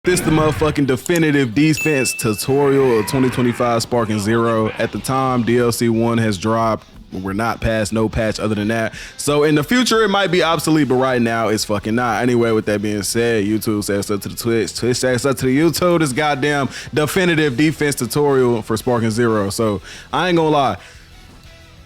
This the motherfucking definitive defense tutorial of 2025 Sparking Zero. At the time, DLC 1 has dropped. We're not past no patch other than that. So in the future, it might be obsolete, but right now, it's fucking not. Anyway, with that being said, YouTube says up to the Twitch. Twitch says up to the YouTube. This goddamn definitive defense tutorial for Sparking Zero. So I ain't gonna lie.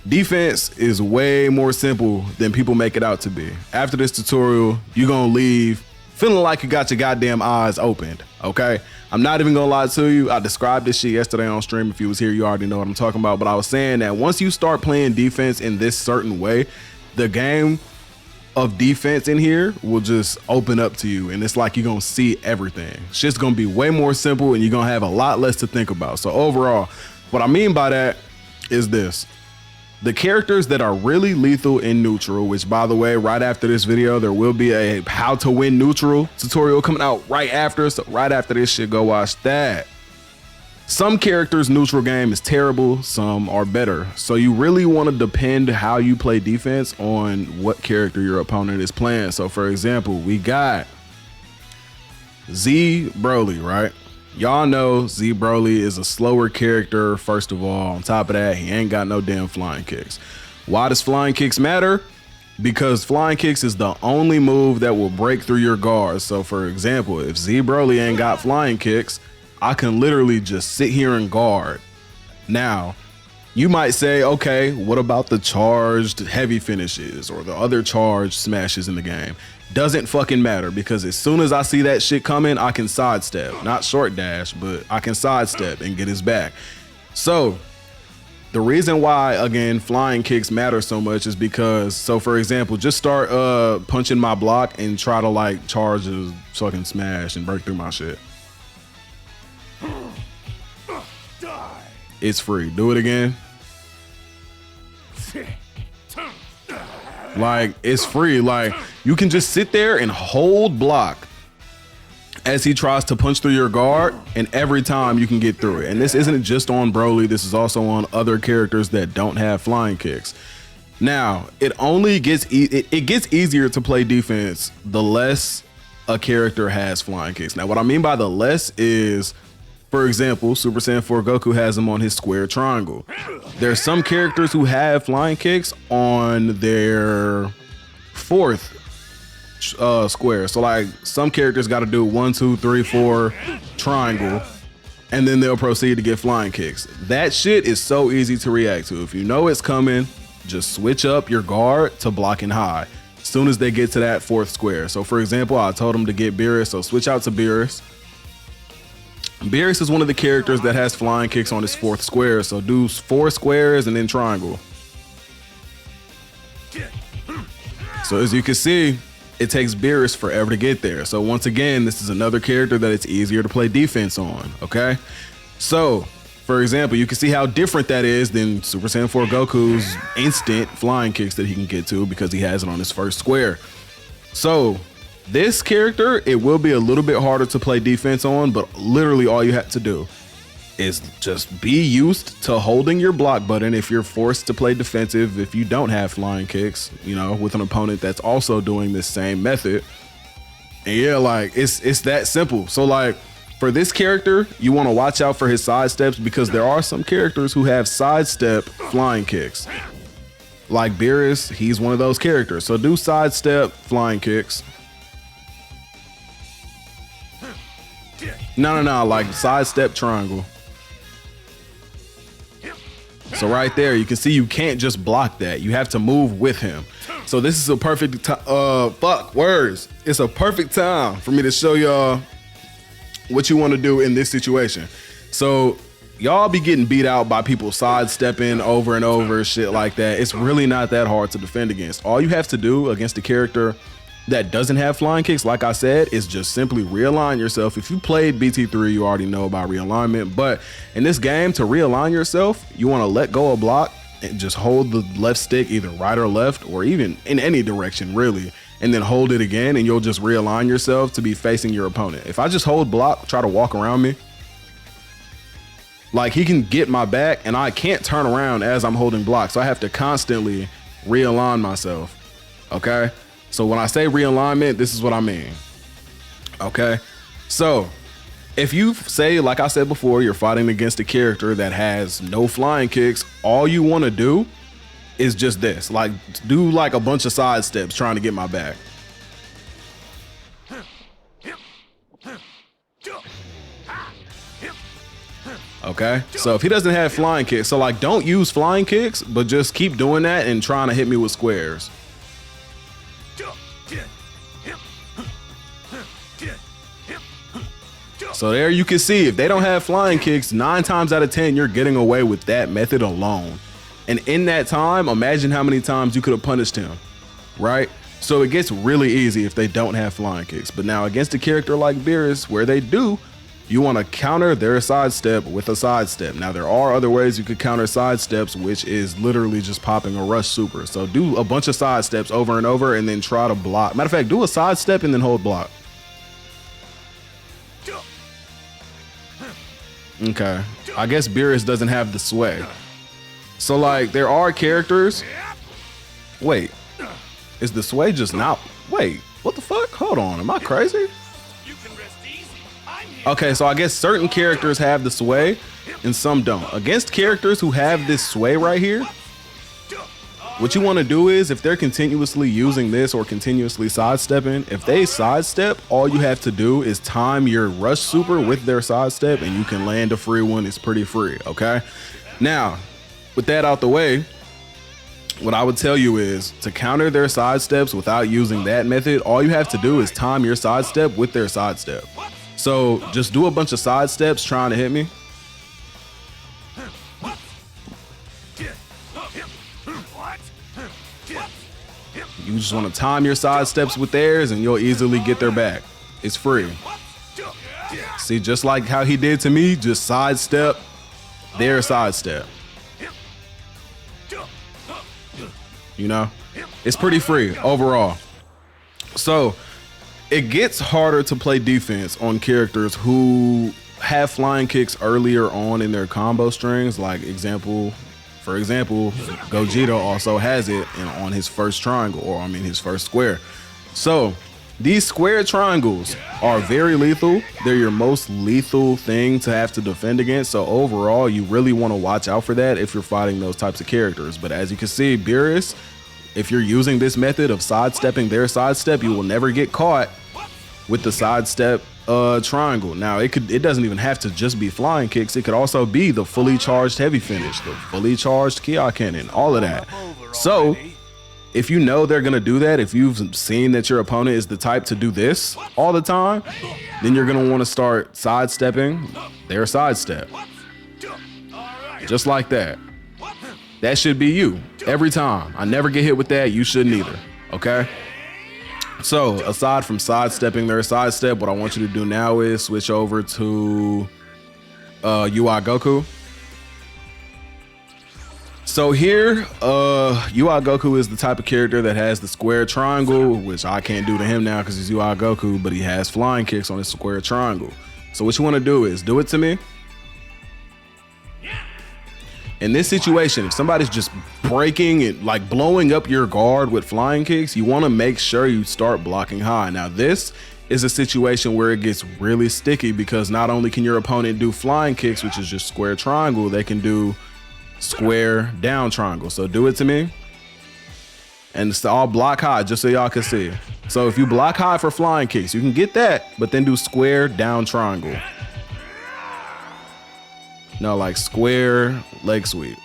Defense is way more simple than people make it out to be. After this tutorial, you're gonna leave feeling like you got your goddamn eyes opened, okay? I'm not even gonna lie to you. I described this shit yesterday on stream. If you was here, you already know what I'm talking about. But I was saying that once you start playing defense in this certain way, the game of defense in here will just open up to you. And it's like you're gonna see everything. Shit's gonna be way more simple and you're gonna have a lot less to think about. So overall, what I mean by that is this. The characters that are really lethal in neutral, which by the way, right after this video, there will be a how to win neutral tutorial coming out right after. So right after this shit, go watch that. Some characters neutral game is terrible, some are better. So you really want to depend how you play defense on what character your opponent is playing. So for example, we got Z Broly, right? Y'all know Z Broly is a slower character, first of all. On top of that, he ain't got no damn flying kicks. Why does flying kicks matter? Because flying kicks is the only move that will break through your guards. So for example, if Z Broly ain't got flying kicks, I can literally just sit here and guard. Now, you might say, okay, what about the charged heavy finishes or the other charged smashes in the game? Doesn't fucking matter, because as soon as I see that shit coming, I can sidestep. Not short dash, but I can sidestep and get his back. So the reason why, again, flying kicks matter so much is because, so for example, just start punching my block and try to like charge a fucking smash and break through my shit. It's free. Do it again. Like, it's free. Like, you can just sit there and hold block as he tries to punch through your guard, and every time you can get through it. And this isn't just on Broly, this is also on other characters that don't have flying kicks. Now, it only gets it gets easier to play defense the less a character has flying kicks. Now, what I mean by the less is, for example, Super Saiyan 4 Goku has him on his square triangle. There's some characters who have flying kicks on their fourth square. So like some characters got to do 1, 2, 3, 4 triangle, and then they'll proceed to get flying kicks. That shit is so easy to react to. If you know it's coming, just switch up your guard to blocking high as soon as they get to that fourth square. So for example, I told him to get Beerus, so switch out to Beerus. Beerus is one of the characters that has flying kicks on his fourth square, so do 4 squares and then triangle. So as you can see, it takes Beerus forever to get there. So once again, this is another character that it's easier to play defense on, okay? So, for example, you can see how different that is than Super Saiyan 4 Goku's instant flying kicks that he can get to because he has it on his first square. So, this character, it will be a little bit harder to play defense on, but literally all you have to do is just be used to holding your block button if you're forced to play defensive, if you don't have flying kicks, you know, with an opponent that's also doing this same method. And yeah, like it's that simple. So like for this character, you want to watch out for his sidesteps because there are some characters who have sidestep flying kicks. Like Beerus, he's one of those characters. So do sidestep flying kicks. No, like sidestep triangle. So right there, you can see you can't just block that. You have to move with him. So this is a perfect time. It's a perfect time for me to show y'all what you want to do in this situation. So y'all be getting beat out by people sidestepping over and over, shit like that. It's really not that hard to defend against. All you have to do against a character that doesn't have flying kicks, like I said, is just simply realign yourself. If you played BT3, you already know about realignment, but in this game, to realign yourself, you want to let go of block and just hold the left stick either right or left, or even in any direction really, and then hold it again, and you'll just realign yourself to be facing your opponent. If I just hold block, try to walk around me, like he can get my back and I can't turn around as I'm holding block, so I have to constantly realign myself, okay? So when I say realignment, this is what I mean, okay? So if you say, like I said before, you're fighting against a character that has no flying kicks, all you want to do is just this. Like, do like a bunch of side steps trying to get my back. Okay, so if he doesn't have flying kicks, so like don't use flying kicks, but just keep doing that and trying to hit me with squares. So there you can see, if they don't have flying kicks, 9 times out of 10, you're getting away with that method alone. And in that time, imagine how many times you could have punished him, right? So it gets really easy if they don't have flying kicks. But now against a character like Beerus, where they do, you want to counter their sidestep with a sidestep. Now there are other ways you could counter sidesteps, which is literally just popping a rush super. So do a bunch of sidesteps over and over and then try to block. Matter of fact, do a sidestep and then hold block. Okay, I guess Beerus doesn't have the sway. So like there are characters. Wait, is the sway just not? Wait, what the fuck? Hold on, am I crazy? Okay, so I guess certain characters have the sway and some don't. Against characters who have this sway right here, what you want to do is if they're continuously using this or continuously sidestepping, if they sidestep, all you have to do is time your rush super with their sidestep and you can land a free one. It's pretty free, okay? Now, with that out the way, what I would tell you is to counter their sidesteps without using that method, all you have to do is time your sidestep with their sidestep. So just do a bunch of sidesteps trying to hit me. You just want to time your sidesteps with theirs and you'll easily get their back. It's free. See, just like how he did to me, just sidestep, their sidestep. You know, it's pretty free overall. So it gets harder to play defense on characters who have flying kicks earlier on in their combo strings. Like for example, Gogeta also has it on his first triangle, or I mean his first square. So these square triangles are very lethal. They're your most lethal thing to have to defend against. So overall, you really want to watch out for that if you're fighting those types of characters. But as you can see, Beerus, if you're using this method of sidestepping their sidestep, you will never get caught with the sidestep triangle. Now it doesn't even have to just be flying kicks. It could also be the fully charged heavy finish, the fully charged Ki cannon, all of that. So if you know they're gonna do that, if you've seen that your opponent is the type to do this all the time, then you're gonna want to start sidestepping their sidestep. Just like that. That should be you every time. I never get hit with that. You shouldn't either. Okay? So aside from sidestepping their sidestep, what I want you to do now is switch over to UI Goku. So here, UI Goku is the type of character that has the square triangle, which I can't do to him now because he's UI Goku, but he has flying kicks on his square triangle. So what you want to do is do it to me. In this situation, if somebody's just breaking it, like blowing up your guard with flying kicks, you want to make sure you start blocking high. Now, this is a situation where it gets really sticky because not only can your opponent do flying kicks, which is just square triangle, they can do square down triangle. So do it to me. And it's all block high, just so y'all can see. So if you block high for flying kicks, you can get that, but then do square down triangle. No, like square leg sweep.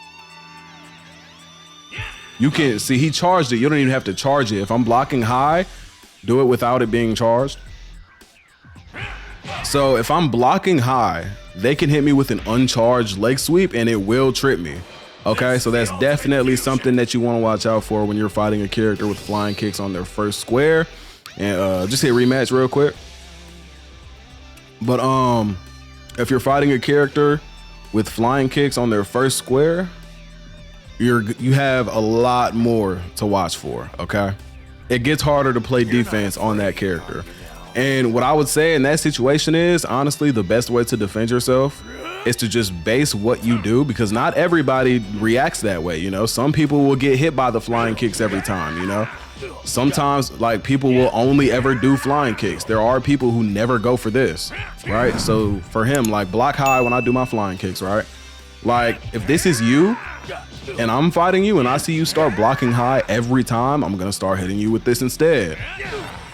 You can see he charged it. You don't even have to charge it. If I'm blocking high, do it without it being charged. So if I'm blocking high, they can hit me with an uncharged leg sweep and it will trip me. Okay, so that's definitely something that you want to watch out for when you're fighting a character with flying kicks on their first square. And just hit rematch real quick. But if you're fighting a character with flying kicks on their first square, you have a lot more to watch for, okay? It gets harder to play defense on that character. And what I would say in that situation is, honestly, the best way to defend yourself is to just base what you do, because not everybody reacts that way, you know? Some people will get hit by the flying kicks every time, you know? Sometimes like people will only ever do flying kicks. There are people who never go for this, right? So for him, like block high when I do my flying kicks, right? Like if this is you and I'm fighting you and I see you start blocking high every time, I'm gonna start hitting you with this instead.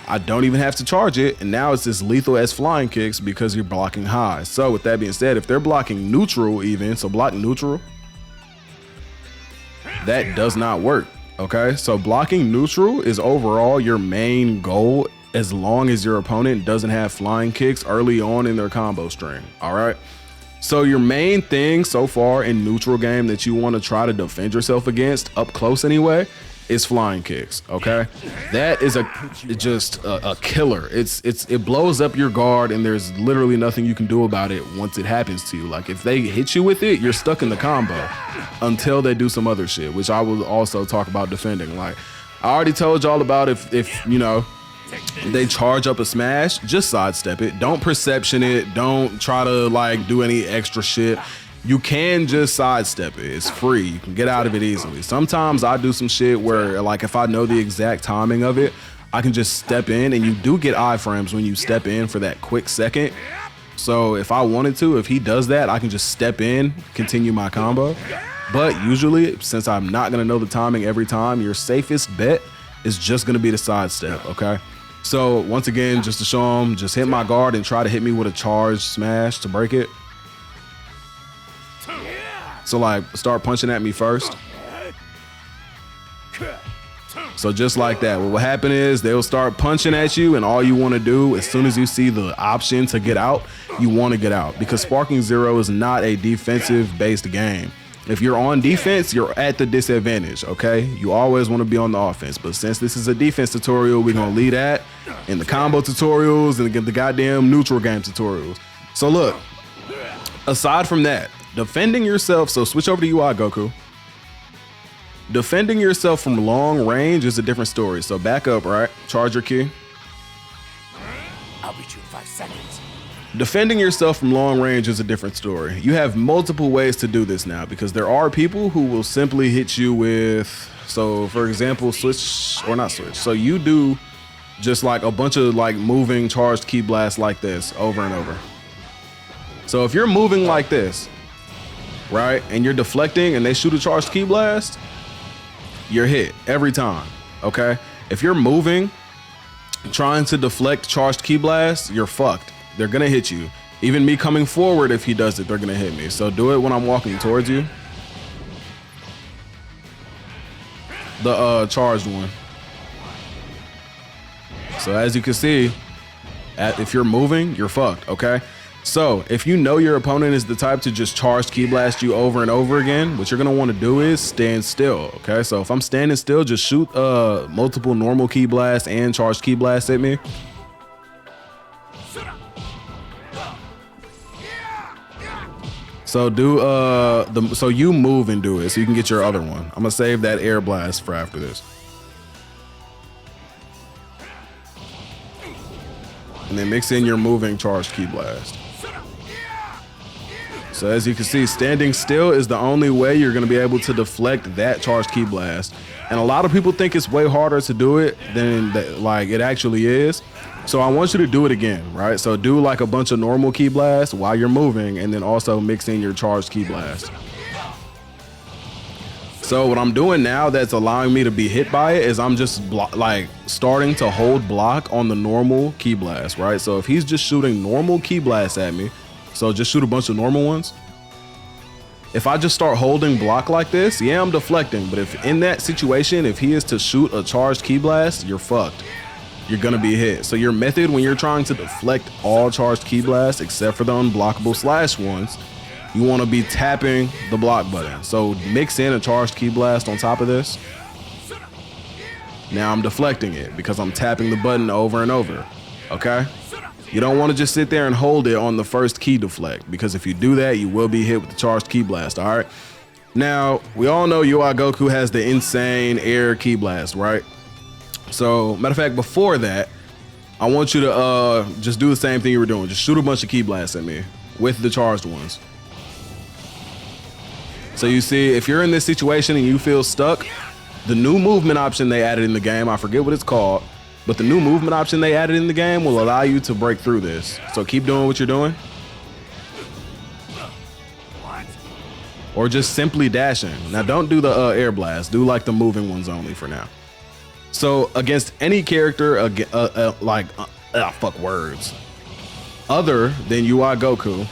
I don't even have to charge it, and now it's as lethal as flying kicks because you're blocking high. So with that being said, if they're blocking neutral even, so block neutral, that does not work, okay? So blocking neutral is overall your main goal as long as your opponent doesn't have flying kicks early on in their combo string, all right? So your main thing so far in neutral game that you want to try to defend yourself against, up close anyway, is flying kicks, okay? That is just a killer. It blows up your guard and there's literally nothing you can do about it once it happens to you. Like if they hit you with it, you're stuck in the combo until they do some other shit, which I will also talk about defending. Like I already told y'all about if you know, they charge up a smash, just sidestep it. Don't perception it. Don't try to like do any extra shit. You can just sidestep it. It's free. You can get out of it easily. Sometimes I do some shit where like if I know the exact timing of it, I can just step in, and you do get iframes when you step in for that quick second. So if I wanted to, if he does that, I can just step in, continue my combo. But usually, since I'm not gonna know the timing every time, your safest bet is just gonna be the sidestep, okay? So once again, just to show him, just hit my guard and try to hit me with a charged smash to break it. So like start punching at me first. So just like that, what will happen is they'll start punching at you, and all you want to do as soon as you see the option to get out, you want to get out, because Sparking Zero is not a defensive based game. If you're on defense, you're at the disadvantage, okay? You always want to be on the offense, but since this is a defense tutorial, we're gonna leave that in the combo tutorials and the goddamn neutral game tutorials. So look, aside from that, defending yourself, so switch over to UI, Goku. Defending yourself from long range is a different story. So back up, right? Charge your key. I'll beat you in 5 seconds. Defending yourself from long range is a different story. You have multiple ways to do this now, because there are people who will simply hit you with, so for example, switch, or not switch. So you do just like a bunch of like moving charged key blasts like this over and over. So if you're moving like this, right, and you're deflecting and they shoot a charged key blast, you're hit every time, okay? If you're moving, trying to deflect charged key blast, you're fucked. They're gonna hit you. Even me coming forward, if he does it, they're gonna hit me. So do it when I'm walking towards you. The charged one. So as you can see, if you're moving, you're fucked, okay? So if you know your opponent is the type to just charge key blast you over and over again, what you're gonna want to do is stand still, okay? So if I'm standing still, just shoot multiple normal key blasts and charged key blasts at me. So do so you move and do it so you can get your other one. I'm gonna save that air blast for after this. And then mix in your moving charged key blast. So as you can see, standing still is the only way you're gonna be able to deflect that charged key blast. And a lot of people think it's way harder to do it than like it actually is. So I want you to do it again, right? So do like a bunch of normal key blasts while you're moving, and then also mix in your charged key blast. So what I'm doing now that's allowing me to be hit by it is I'm just like starting to hold block on the normal key blast, right? So if he's just shooting normal key blasts at me, so just shoot a bunch of normal ones. If I just start holding block like this, yeah, I'm deflecting. But if in that situation, if he is to shoot a charged key blast, you're fucked. You're gonna be hit. So your method when you're trying to deflect all charged key blasts, except for the unblockable slash ones, you wanna be tapping the block button. So mix in a charged key blast on top of this. Now I'm deflecting it because I'm tapping the button over and over, okay? You don't want to just sit there and hold it on the first key deflect, because if you do that, you will be hit with the charged key blast, all right? Now, we all know UI Goku has the insane air key blast, right? So, matter of fact, before that, I want you to just do the same thing you were doing. Just shoot a bunch of key blasts at me with the charged ones. So you see, if you're in this situation and you feel stuck, The new movement option they added in the game, I forget what it's called, but the new movement option they added in the game will allow you to break through this. So keep doing what you're doing. Or just simply dashing. Now don't do the air blast. Do like the moving ones only for now. So against any character, fuck words, other than UI Goku,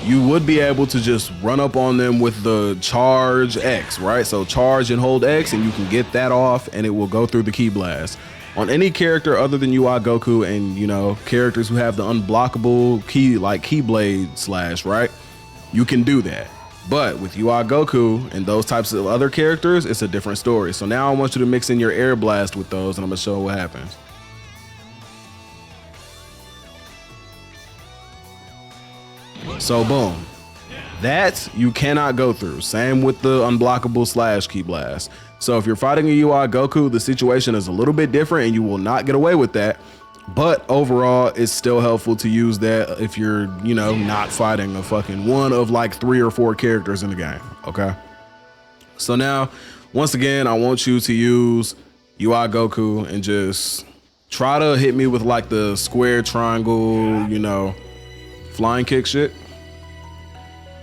you would be able to just run up on them with the charge X, right? So charge and hold X and you can get that off and it will go through the ki blast. On any character other than UI Goku and, you know, characters who have the unblockable ki, like Keyblade slash, right? You can do that. But with UI Goku and those types of other characters, it's a different story. So now I want you to mix in your air blast with those and I'm gonna show what happens. So boom, that you cannot go through. Same with the unblockable slash ki blast. So if you're fighting a UI Goku, the situation is a little bit different and you will not get away with that. But overall, it's still helpful to use that if you're, you know, not fighting a fucking one of like 3 or 4 characters in the game, okay? So now, once again, I want you to use UI Goku and just try to hit me with like the square, triangle, you know, flying kick shit.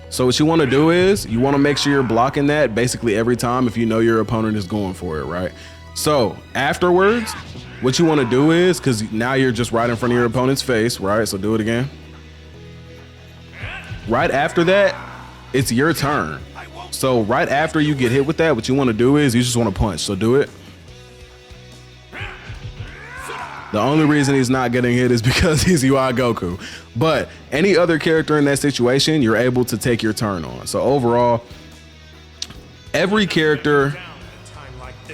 So what you want to do is you want to make sure you're blocking that basically every time if you know your opponent is going for it, right? So afterwards, what you want to do is, because now you're just right in front of your opponent's face, right? So do it again. Right after that, it's your turn. So right after you get hit with that, what you want to do is you just want to punch. So do it. The only reason he's not getting hit is because he's UI Goku. But any other character in that situation, you're able to take your turn on. So overall, every character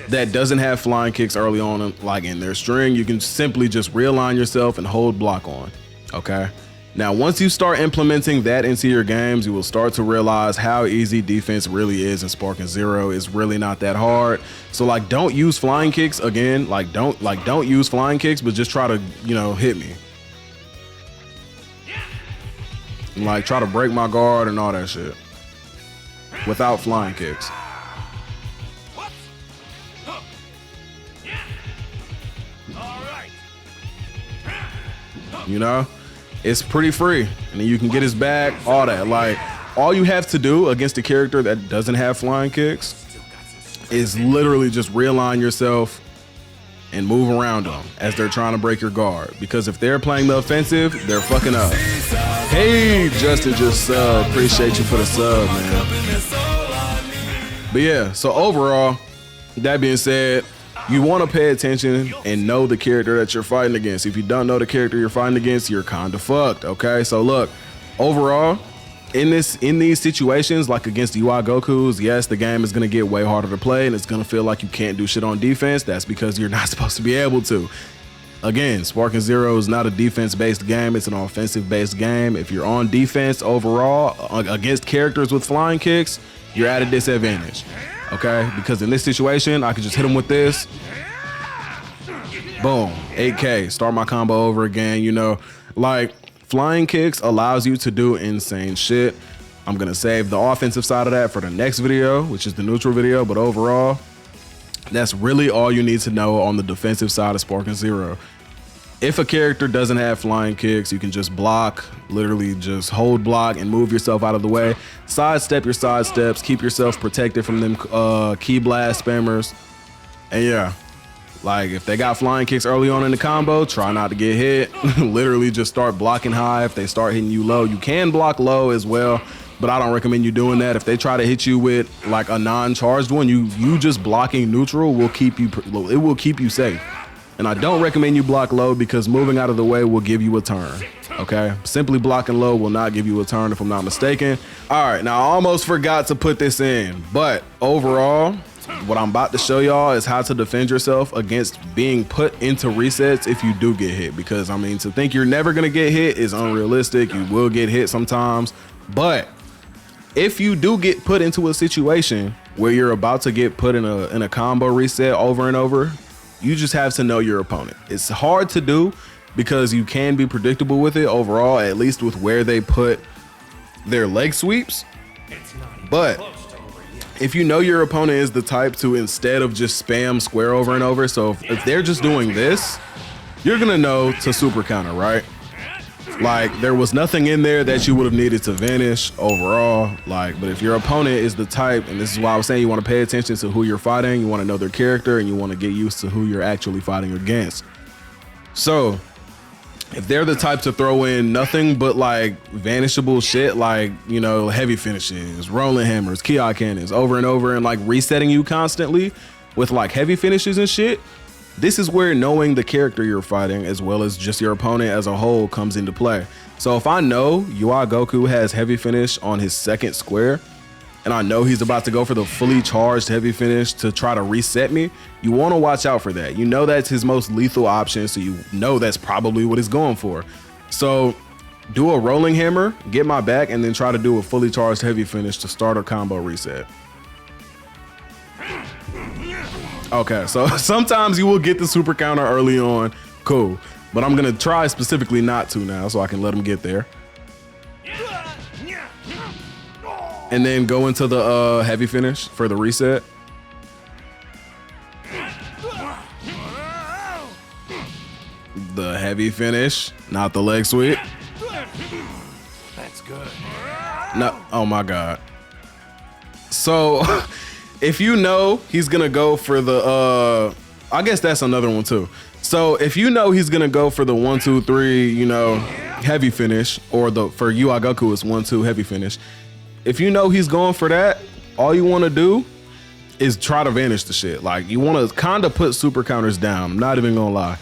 that doesn't have flying kicks early on, like in their string, you can simply just realign yourself and hold block on, okay? Now, once you start implementing that into your games, you will start to realize how easy defense really is in Sparking Zero. It's really not that hard. So like, don't use flying kicks again. Don't use flying kicks, but just try to, you know, hit me. And like try to break my guard and all that shit without flying kicks. You know? It's pretty free, and then you can get his back, all that. Like, all you have to do against a character that doesn't have flying kicks is literally just realign yourself and move around them as they're trying to break your guard. Because if they're playing the offensive, they're fucking up. Hey, Justin just appreciate you for the sub, man. But yeah, so overall, that being said, you want to pay attention and know the character that you're fighting against. If you don't know the character you're fighting against, you're kind of fucked, okay? So look, overall, in these situations, like against UI Gokus, yes, the game is going to get way harder to play and it's going to feel like you can't do shit on defense. That's because you're not supposed to be able to. Again, Sparking Zero is not a defense-based game. It's an offensive-based game. If you're on defense overall against characters with flying kicks, you're at a disadvantage. Okay, because in this situation, I could just hit him with this. Boom, 8K, start my combo over again. You know, like flying kicks allows you to do insane shit. I'm gonna save the offensive side of that for the next video, which is the neutral video. But overall, that's really all you need to know on the defensive side of Sparking Zero. If a character doesn't have flying kicks, you can just block, literally just hold block and move yourself out of the way. Sidestep your sidesteps, keep yourself protected from them ki blast spammers. And yeah, like if they got flying kicks early on in the combo, try not to get hit. Literally just start blocking high. If they start hitting you low, you can block low as well, but I don't recommend you doing that. If they try to hit you with like a non-charged one, you just blocking neutral will keep you safe. And I don't recommend you block low because moving out of the way will give you a turn, okay? Simply blocking low will not give you a turn if I'm not mistaken. All right, now I almost forgot to put this in, but overall, what I'm about to show y'all is how to defend yourself against being put into resets if you do get hit. Because I mean, to think you're never gonna get hit is unrealistic. You will get hit sometimes, but if you do get put into a situation where you're about to get put in a combo reset over and over, you just have to know your opponent. It's hard to do because you can be predictable with it overall, at least with where they put their leg sweeps. But if you know your opponent is the type to, instead of just spam square over and over, so if they're just doing this, you're gonna know to super counter, right? Like, there was nothing in there that you would have needed to vanish overall. Like, but if your opponent is the type, and this is why I was saying you want to pay attention to who you're fighting, you want to know their character, and you want to get used to who you're actually fighting against. So if they're the type to throw in nothing but like vanishable shit, like, you know, heavy finishes, rolling hammers, ki cannons over and over, and like resetting you constantly with like heavy finishes and shit, this is where knowing the character you're fighting as well as just your opponent as a whole comes into play. So if I know UI Goku has heavy finish on his second square, and I know he's about to go for the fully charged heavy finish to try to reset me, you want to watch out for that. You know that's his most lethal option, so you know that's probably what he's going for. So do a rolling hammer, get my back, and then try to do a fully charged heavy finish to start a combo reset. Okay, so sometimes you will get the super counter early on, cool. But I'm gonna try specifically not to now so I can let him get there. And then go into the heavy finish for the reset. The heavy finish, not the leg sweep. That's good. No, oh my God. So if you know he's gonna go for the, I guess that's another one too. So if you know he's gonna go for the 1, 2, 3, you know, heavy finish, or the for UI Goku is 1, 2 heavy finish. If you know he's going for that, all you want to do is try to vanish the shit. Like, you want to kind of put super counters down. I'm not even gonna lie.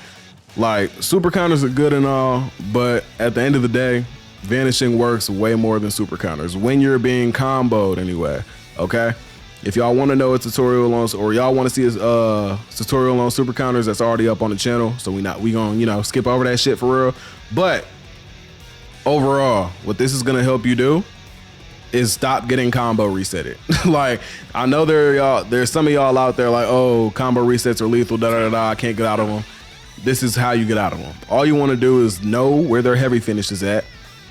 Like, super counters are good and all, but at the end of the day, vanishing works way more than super counters when you're being comboed anyway. Okay. If y'all want to know a tutorial on, or y'all want to see a tutorial on super counters, that's already up on the channel. So we gonna, you know, skip over that shit for real. But overall, what this is gonna help you do is stop getting combo resetted. Like, I know there's some of y'all out there like, oh, combo resets are lethal, I can't get out of them. This is how you get out of them. All you want to do is know where their heavy finish is at,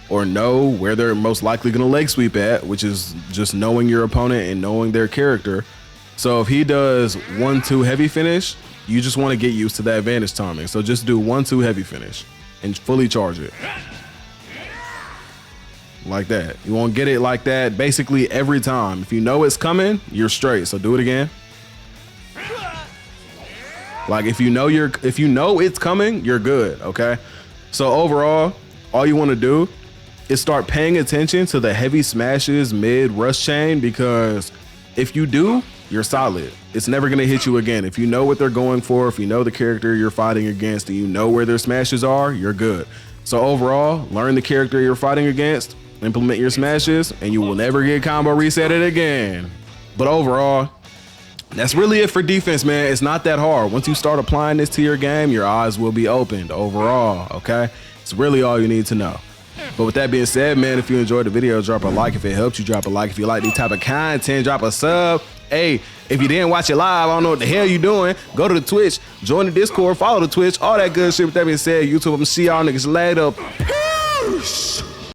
or know where they're most likely gonna leg sweep at, which is just knowing your opponent and knowing their character. So if he does 1, 2 heavy finish, you just want to get used to that advantage timing. So just do 1, 2 heavy finish and fully charge it. Like that. You won't get it like that basically every time. If you know it's coming, you're straight. So do it again. Like, if you know it's coming, you're good, okay? So overall, all you want to do is start paying attention to the heavy smashes mid rush chain, because if you do, you're solid. It's never going to hit you again. If you know what they're going for, if you know the character you're fighting against, and you know where their smashes are, you're good. So overall, learn the character you're fighting against, implement your smashes, and you will never get combo resetted again. But overall, that's really it for defense, man. It's not that hard. Once you start applying this to your game, your eyes will be opened overall, okay? It's really all you need to know. But with that being said, man, if you enjoyed the video, drop a like. If it helped you, drop a like. If you like these type of content, drop a sub. Hey, if you didn't watch it live, I don't know what the hell you doing. Go to the Twitch, join the Discord, follow the Twitch, all that good shit. With that being said, YouTube, I'm gonna see y'all niggas later. Peace.